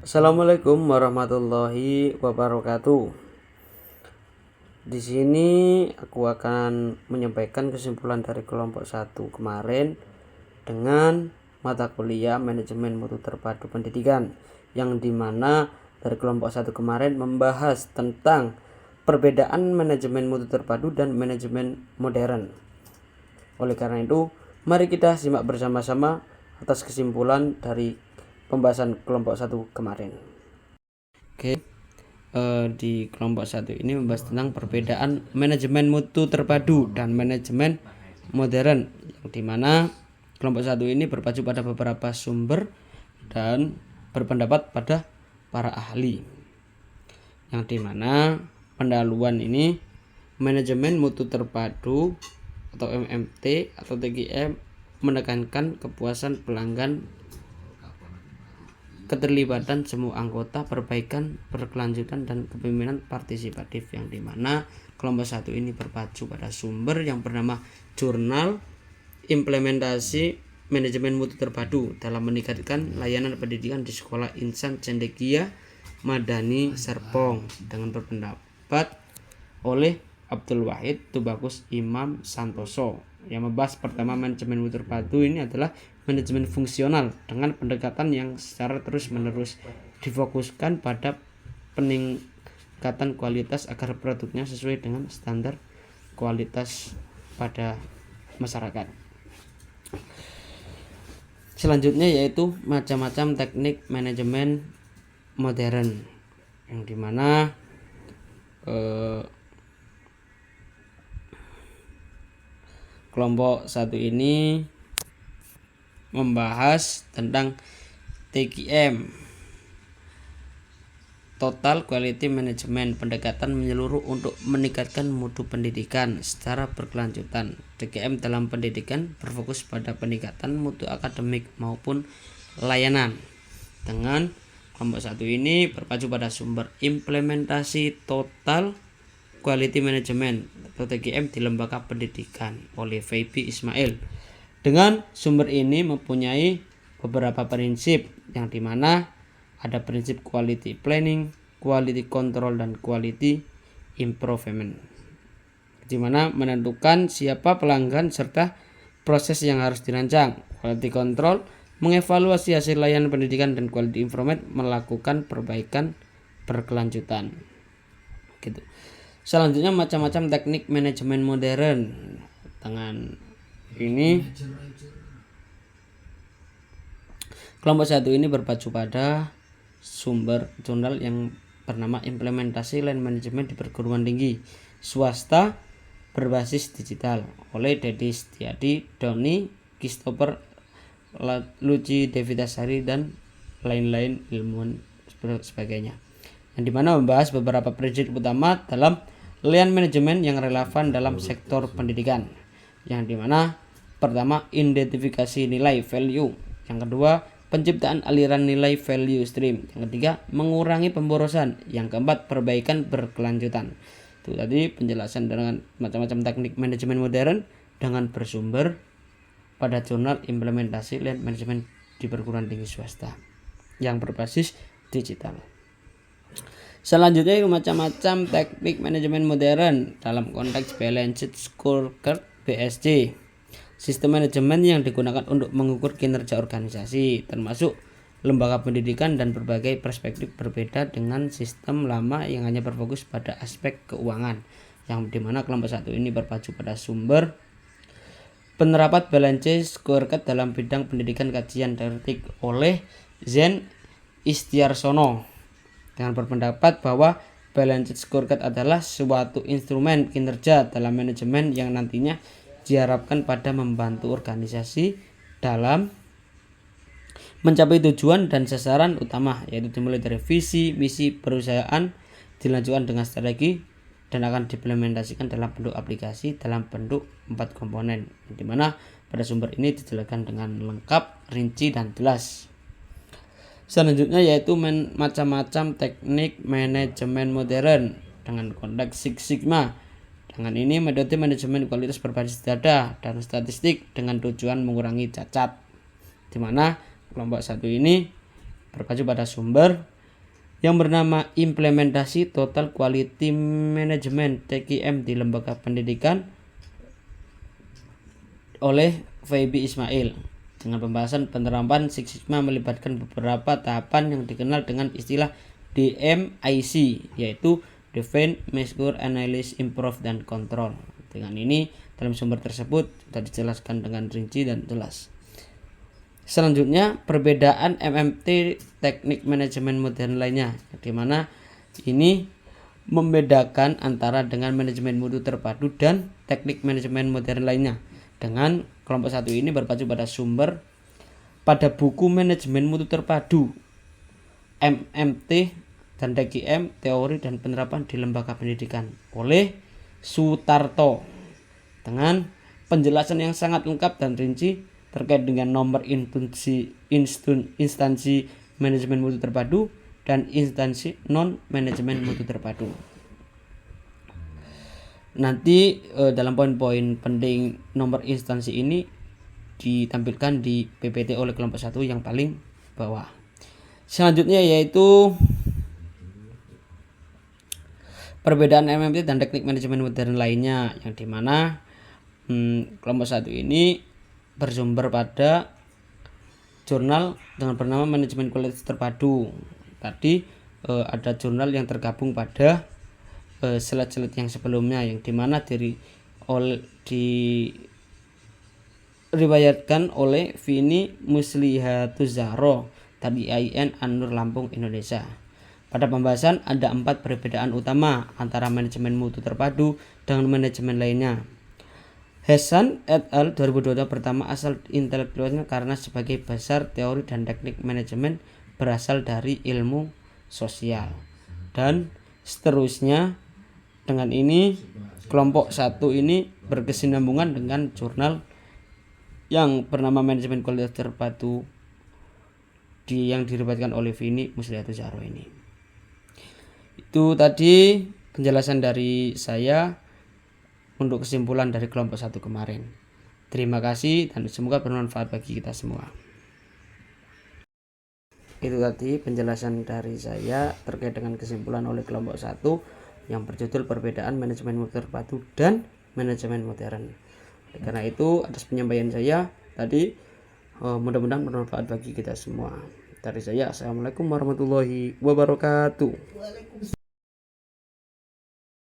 Assalamualaikum warahmatullahi wabarakatuh. Di sini aku akan menyampaikan kesimpulan dari kelompok 1 kemarin dengan mata kuliah manajemen mutu terpadu pendidikan, yang dimana dari kelompok 1 kemarin membahas tentang perbedaan manajemen mutu terpadu dan manajemen modern. Oleh karena itu, mari kita simak bersama-sama atas kesimpulan dari pembahasan kelompok 1 kemarin. Oke, di kelompok 1 ini membahas tentang perbedaan manajemen mutu terpadu dan manajemen modern, yang dimana kelompok 1 ini berpacu pada beberapa sumber dan berpendapat pada para ahli, yang dimana pendahuluan ini manajemen mutu terpadu atau MMT atau TGM menekankan kepuasan pelanggan, keterlibatan semua anggota, perbaikan, berkelanjutan, dan kepemimpinan partisipatif, yang dimana kelompok 1 ini berpacu pada sumber yang bernama Jurnal Implementasi Manajemen Mutu Terpadu dalam meningkatkan layanan pendidikan di Sekolah Insan Cendekia Madani Serpong, dengan berpendapat oleh Abdul Wahid Tubagus Imam Santoso. Yang membahas pertama manajemen mutu terpadu ini adalah manajemen fungsional dengan pendekatan yang secara terus-menerus difokuskan pada peningkatan kualitas agar produknya sesuai dengan standar kualitas pada masyarakat. Selanjutnya yaitu macam-macam teknik manajemen modern, yang dimana kelompok 1 ini membahas tentang TQM, Total Quality Management, pendekatan menyeluruh untuk meningkatkan mutu pendidikan secara berkelanjutan. TQM dalam pendidikan berfokus pada peningkatan mutu akademik maupun layanan. Dengan kelompok 1 ini berpacu pada sumber implementasi Total Quality Management atau TQM di lembaga pendidikan oleh Feby Ismail. Dengan sumber ini mempunyai beberapa prinsip, yang dimana ada prinsip quality planning, quality control, dan quality improvement, dimana menentukan siapa pelanggan serta proses yang harus dirancang. Quality control mengevaluasi hasil layanan pendidikan, dan quality improvement melakukan perbaikan berkelanjutan. Gitu. Selanjutnya macam-macam teknik manajemen modern. Dengan ini kelompok 1 ini berpacu pada sumber jurnal yang bernama Implementasi Line Management di Perguruan Tinggi Swasta Berbasis Digital oleh Dedi Setiadi, Doni, Christopher, Luci Devitasari, dan lain-lain ilmuwan sebagainya, yang dimana membahas beberapa prinsip utama dalam line manajemen yang relevan dalam sektor pendidikan, yang dimana pertama identifikasi nilai value, yang kedua penciptaan aliran nilai value stream, yang ketiga mengurangi pemborosan, yang keempat perbaikan berkelanjutan. Itu tadi penjelasan dengan macam-macam teknik manajemen modern dengan bersumber pada jurnal implementasi line manajemen di perguruan tinggi swasta yang berbasis digital. Selanjutnya macam-macam teknik manajemen modern dalam konteks Balanced Scorecard BSC, sistem manajemen yang digunakan untuk mengukur kinerja organisasi termasuk lembaga pendidikan dan berbagai perspektif berbeda dengan sistem lama yang hanya berfokus pada aspek keuangan, yang dimana kelompok 1 ini berpacu pada sumber penerapan Balanced Scorecard dalam bidang pendidikan kajian teoretik oleh Zen Istiarsono, dengan berpendapat bahwa Balanced Scorecard adalah suatu instrumen kinerja dalam manajemen yang nantinya diharapkan pada membantu organisasi dalam mencapai tujuan dan sasaran utama, yaitu dimulai dari visi, misi perusahaan, dilanjutkan dengan strategi, dan akan diimplementasikan dalam bentuk aplikasi dalam bentuk 4 komponen, di mana pada sumber ini dijelaskan dengan lengkap, rinci, dan jelas. Selanjutnya yaitu macam-macam teknik manajemen modern dengan konteks Six Sigma. Dengan ini metode manajemen kualitas berbasis data dan statistik dengan tujuan mengurangi cacat, di mana kelompok 1 ini berpacu pada sumber yang bernama Implementasi Total Quality Management (TQM) di lembaga pendidikan oleh Feby Ismail, dengan pembahasan penerapan Six Sigma melibatkan beberapa tahapan yang dikenal dengan istilah DMIC, yaitu Define, Measure, Analyze, Improve, dan Control. Dengan ini dalam sumber tersebut sudah dijelaskan dengan rinci dan jelas. Selanjutnya, perbedaan MMT teknik manajemen modern lainnya, di mana ini membedakan antara dengan manajemen mutu terpadu dan teknik manajemen modern lainnya. Dengan kelompok 1 ini berpacu pada sumber pada buku manajemen mutu terpadu MMT dan TQM teori dan penerapan di lembaga pendidikan oleh Sutarto, dengan penjelasan yang sangat lengkap dan rinci terkait dengan nomor instansi manajemen mutu terpadu dan instansi non manajemen mutu terpadu. Nanti dalam poin-poin penting nomor instansi ini ditampilkan di PPT oleh kelompok 1 yang paling bawah. Selanjutnya yaitu perbedaan MMT dan teknik manajemen modern lainnya, yang dimana kelompok 1 ini bersumber pada jurnal dengan bernama Manajemen Kualitas Terpadu. Tadi ada jurnal yang tergabung pada slide-slide yang sebelumnya, yang dimana diriwayatkan oleh Vini Muslihatuzahro dari IAIN An-Nur Lampung, Indonesia. Pada pembahasan ada 4 perbedaan utama antara manajemen mutu terpadu dengan manajemen lainnya. Hasan et al. 2022 pertama asal intelektualnya karena sebagai besar teori dan teknik manajemen berasal dari ilmu sosial. Dan seterusnya, dengan ini kelompok 1 ini berkesinambungan dengan jurnal yang bernama Manajemen Kualitas Terpadu yang diriwayatkan oleh Vini Muslihatuzahro ini. Itu tadi penjelasan dari saya untuk kesimpulan dari kelompok 1 kemarin. Terima kasih dan semoga bermanfaat bagi kita semua. Itu tadi penjelasan dari saya terkait dengan kesimpulan oleh kelompok 1 yang berjudul perbedaan manajemen mutu terpadu dan manajemen modern. Karena itu atas penyampaian saya tadi mudah-mudahan bermanfaat bagi kita semua. Dari saya, assalamualaikum warahmatullahi wabarakatuh.